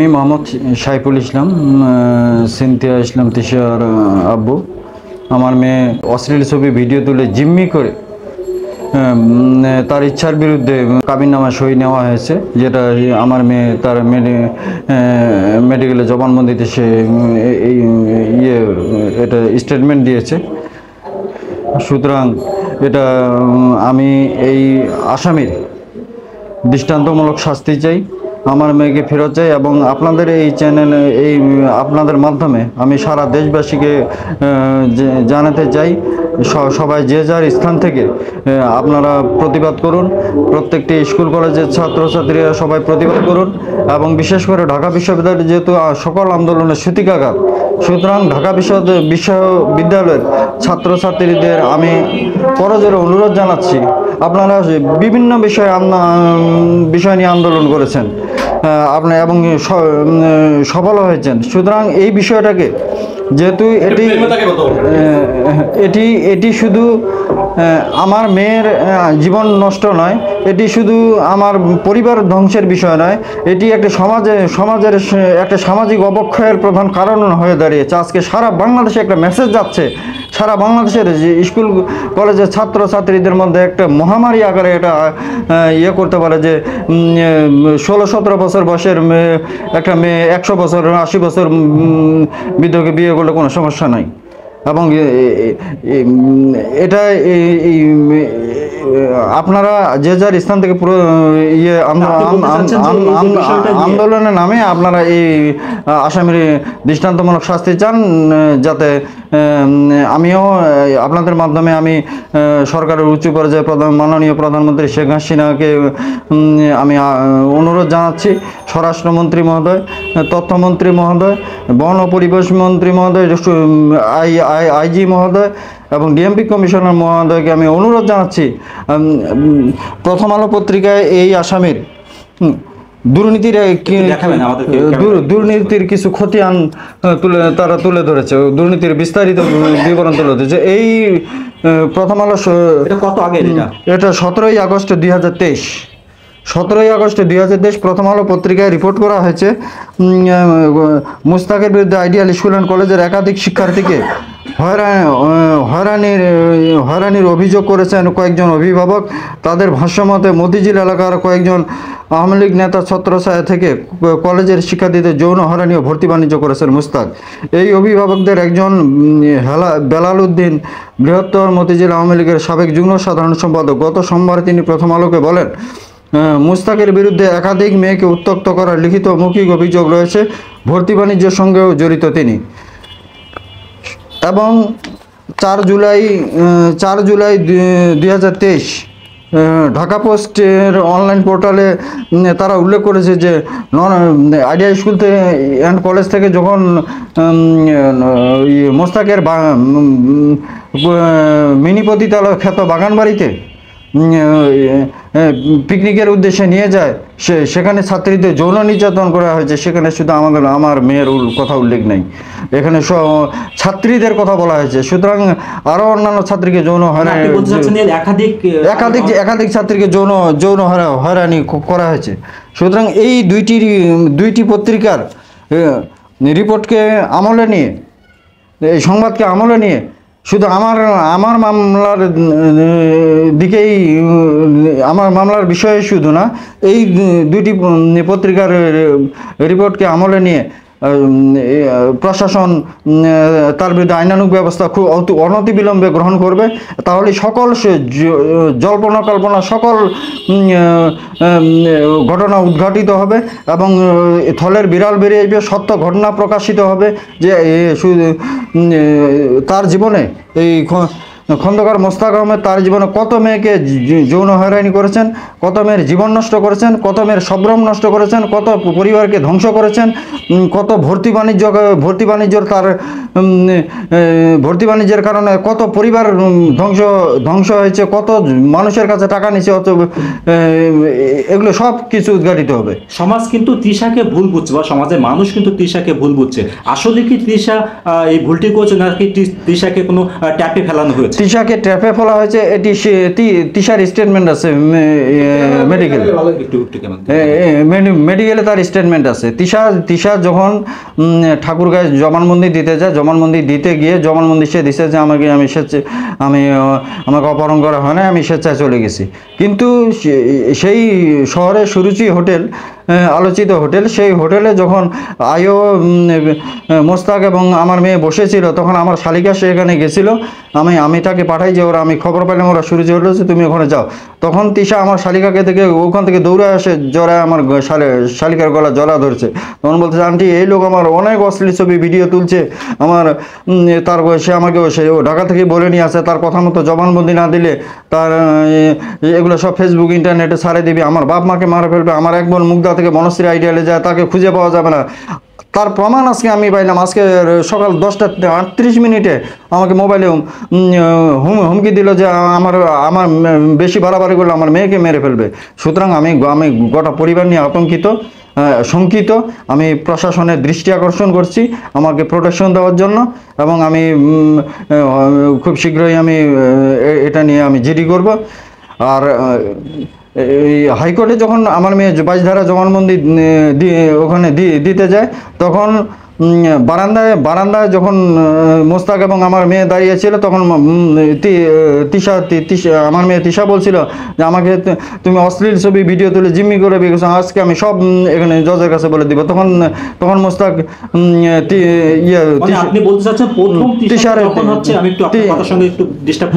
আমি মোহাম্মদ সাইফুল ইসলাম, সিনথিয়া ইসলাম তিশার আব্বু। আমার মেয়ে অশ্লীল ছবি ভিডিও তুলে জিম্মি করে তার ইচ্ছার বিরুদ্ধে কাবিননামা সই নেওয়া হয়েছে, যেটা আমার মেয়ে তার মেডিকেলে জবানবন্দিতে সে এই এটা স্টেটমেন্ট দিয়েছে। সুতরাং এটা আমি এই আসামির দৃষ্টান্তমূলক শাস্তি চাই, আমার মেয়েকে ফেরত চাই। এবং আপনাদের এই চ্যানেলে আপনাদের মাধ্যমে আমি সারা দেশবাসীকে জানাতে চাই, সবাই যে যার স্থান থেকে আপনারা প্রতিবাদ করুন। প্রত্যেকটি স্কুল কলেজের ছাত্রছাত্রীরা সবাই প্রতিবাদ করুন, এবং বিশেষ করে ঢাকা বিশ্ববিদ্যালয় যেহেতু সকল আন্দোলনের সূতিকাগার, সুতরাং ঢাকা বিশ্ববিদ্যালয়ের ছাত্রছাত্রীদের আমি করজোরে অনুরোধ জানাচ্ছি, আপনারা বিভিন্ন বিষয় নিয়ে আন্দোলন করেছেন আপনি এবং সফল হয়েছেন। সুতরাং এই বিষয়টাকে যেহেতু এটি শুধু আমার মেয়ের জীবন নষ্ট নয়, এটি শুধু আমার পরিবার ধ্বংসের বিষয় নয়, এটি একটা সমাজের একটা সামাজিক অবক্ষয়ের প্রধান কারণ হয়ে দাঁড়িয়েছে। আজকে সারা বাংলাদেশে একটা মেসেজ যাচ্ছে, সারা বাংলাদেশের যে স্কুল কলেজের ছাত্রছাত্রীদের মধ্যে একটা মহামারী আকারে এটা করতে পারে যে 16-17 বছর বয়সের একটা মেয়ে 100 বছর 80 বছর বৃদ্ধকে বিয়ে করলে কোনো সমস্যা নাই। এবং এটা আপনারা যে যার স্থান থেকে পুরো আন্দোলনের নামে আপনারা এই আসামির দৃষ্টান্তমূলক শাস্তি চান, যাতে আমিও আপনাদের মাধ্যমে আমি সরকারের উচ্চ পর্যায়ে মাননীয় প্রধানমন্ত্রী শেখ হাসিনাকে আমি অনুরোধ জানাচ্ছি, স্বরাষ্ট্রমন্ত্রী মহোদয়, তথ্যমন্ত্রী মহোদয়, বন ও পরিবেশ মন্ত্রী মহোদয়, আইজি মহোদয় এবং ডিএমপি কমিশনার মহোদয়কে আমি অনুরোধ জানাচ্ছি, প্রথম আলো পত্রিকায় এই আসামির দুর্নীতির কিছু খতিয়ান তারা তুলে ধরেছে, দুর্নীতির বিস্তারিত বিবরণ তুলে ধরেছে। এই প্রথম আলো কত আগে, এটা 17ই আগস্ট 2023, 17ই আগস্ট 2023 প্রথম আলো পত্রিকায় রিপোর্ট করা হয়েছে, মুস্তাকের বিরুদ্ধে আইডিয়াল স্কুল অ্যান্ড কলেজের একাধিক শিক্ষার্থীকে হয়রানির অভিযোগ করেছেন কয়েকজন অভিভাবক। তাদের ভাষ্যমতে মতিঝিল এলাকার কয়েকজন আওয়ামী লীগ নেতা ছত্রছায়া থেকে কলেজের শিক্ষার্থীদের যৌন হয়রানি ও ভর্তি বাণিজ্য করেছেন মুস্তাক। এই অভিভাবকদের একজন বেলাল উদ্দিন, বৃহত্তর মতিঝিল আওয়ামী লীগের সাবেক যুগ্ম সাধারণ সম্পাদক, গত সোমবার তিনি প্রথম আলোকে বলেন, মুস্তাকের বিরুদ্ধে একাধিক মেয়েকে উত্ত্যক্ত করার লিখিত মৌখিক অভিযোগ রয়েছে, ভর্তি বাণিজ্যের সঙ্গেও জড়িত তিনি। এবং 4 জুলাই 2023 ঢাকা পোস্টের অনলাইন পোর্টালে তারা উল্লেখ করেছে যে আইডিয়া স্কুল অ্যান্ড কলেজ থেকে যখন মোস্তাকের মিনি পতিতালয় খ্যাত বাগানবাড়িতে পিকনিকের উদ্দেশ্যে নিয়ে যায়, সেখানে ছাত্রীদের যৌন নির্যাতন করা হয়েছে। সেখানে শুধু আমার মেয়ের কথা উল্লেখ নেই, এখানে ছাত্রীদের কথা বলা হয়েছে। সুতরাং আরও অন্যান্য ছাত্রীকে যৌন হয়রানি, একাধিক ছাত্রীকে যৌন হয়রানি করা হয়েছে। সুতরাং এই দুইটি পত্রিকার রিপোর্টকে আমলে নিয়ে, এই সংবাদকে আমলে নিয়ে শুধু আমার মামলার দিকেই, আমার মামলার বিষয়ে শুধু না, এই দুইটি পত্রিকার রিপোর্টকে আমলে নিয়ে প্রশাসন তার বিরুদ্ধে আইনানুগ ব্যবস্থা খুব অনতিবিলম্বে গ্রহণ করবে। তাহলে সকল জল্পনা কল্পনা সকল ঘটনা উদ্ঘাটিত হবে এবং থলের বিড়াল বেরিয়ে আসবে, সত্য ঘটনা প্রকাশিত হবে যে তার জীবনে এই খন্দকার মোস্তাক আহমেদ তার জীবনে কত মেয়েকে যৌন হয়রানি করেছেন, কত মেয়ের জীবন নষ্ট করেছেন, কত মেয়ের সম্ভ্রম নষ্ট করেছেন, কত পরিবারকে ধ্বংস করেছেন, কত ভর্তি বাণিজ্যের কারণে কত পরিবার ধ্বংস হয়েছে, কত মানুষের কাছে টাকা নিচ্ছে, এগুলো সব কিছু উদ্ঘাটিত হবে। সমাজ কিন্তু তৃষাকে ভুল বুঝছে, বা সমাজের মানুষ কিন্তু তৃষাকে ভুল বুঝছে। আসলে কি তৃষা এই ভুলটি করছে, নাকি তৃষাকে কোনো ট্যাপে ফেলানো হয়েছে? তিশাকে ট্র্যাপে ফেলা হয়েছে, এটি তিশার স্টেটমেন্ট আছে মেডিকেল, মেডিকেলে তার স্টেটমেন্ট আছে। তিশা যখন ঠাকুরগাঁয় জবানবন্দি দিতে যায়, জবানবন্দি দিতে গিয়ে জবানবন্দি সে দিছে যে আমাকে আমাকে অপহরণ করা হয় না, আমি স্বেচ্ছায় চলে গেছি। কিন্তু সেই শহরে সুরুচি হোটেল, আলোচিত হোটেল, সেই হোটেলে যখন আয়ো মোস্তাক এবং আমার মেয়ে বসেছিল, তখন আমার শালিকা সেখানে গেছিল। আমি তাকে পাঠাই যে আমি খবর পেলাম ওরা সুরুচি হোটেল, তুমি ওখানে যাও। তখন তিশা আমার শালিকাকে থেকে ওখান থেকে দৌড়ে আসে, জড়ায় আমার শালিকার গলা জলা ধরছে। তখন বলছে, আন্টি এই লোক আমার অনেক অশ্লীল ছবি ভিডিও তুলছে, আমার সে আমাকে ও ঢাকা থেকে বলে নিয়ে আসে, তার কথা মতো জবানবন্দি না দিলে তার এগুলো সব ফেসবুক ইন্টারনেটে ছাড়ে দিবি, আমার বাপ মাকে মারা ফেলবে, আমার এক বোন মুগদা থেকে বনশ্রী আইডিয়ালে যায়, তাকে খুঁজে পাওয়া যাবে না। তার প্রমাণ আজকে আমি পাইলাম। আজকে সকাল 10টা 38 মিনিটে আমাকে মোবাইলে হুমকি দিল যে আমার বেশি বাড়াবাড়ি করলে আমার মেয়েকে মেরে ফেলবে। সুতরাং আমি গোটা পরিবার নিয়ে আতঙ্কিত, শঙ্কিত। আমি প্রশাসনের দৃষ্টি আকর্ষণ করছি আমাকে প্রোটেকশন দেওয়ার জন্য, এবং আমি খুব শীঘ্রই আমি এটা নিয়ে আমি জিডি করব। আর এই হাইকোর্টে যখন আমার মেয়ে 22 ধারা জবানবন্দি ওখানে দিতে যায়, তখন বারান্দায় যখন মোস্তাক এবং আমার মেয়ে দাঁড়িয়েছিল, তখন তিশা আমার মেয়ে তিশা বলছিল যে আমাকে তুমি অশ্লীল ছবি ভিডিও তুলে জিম্মি করে বিয়ে, আজকে আমি সব এখানে জজের কাছে বলে দিব। তখন মোস্তাক আপনি বলতে চাচ্ছেন প্রথম তিশার যখন হচ্ছে, আমি একটু আপনার কথার সঙ্গে একটু ডিস্টার্ব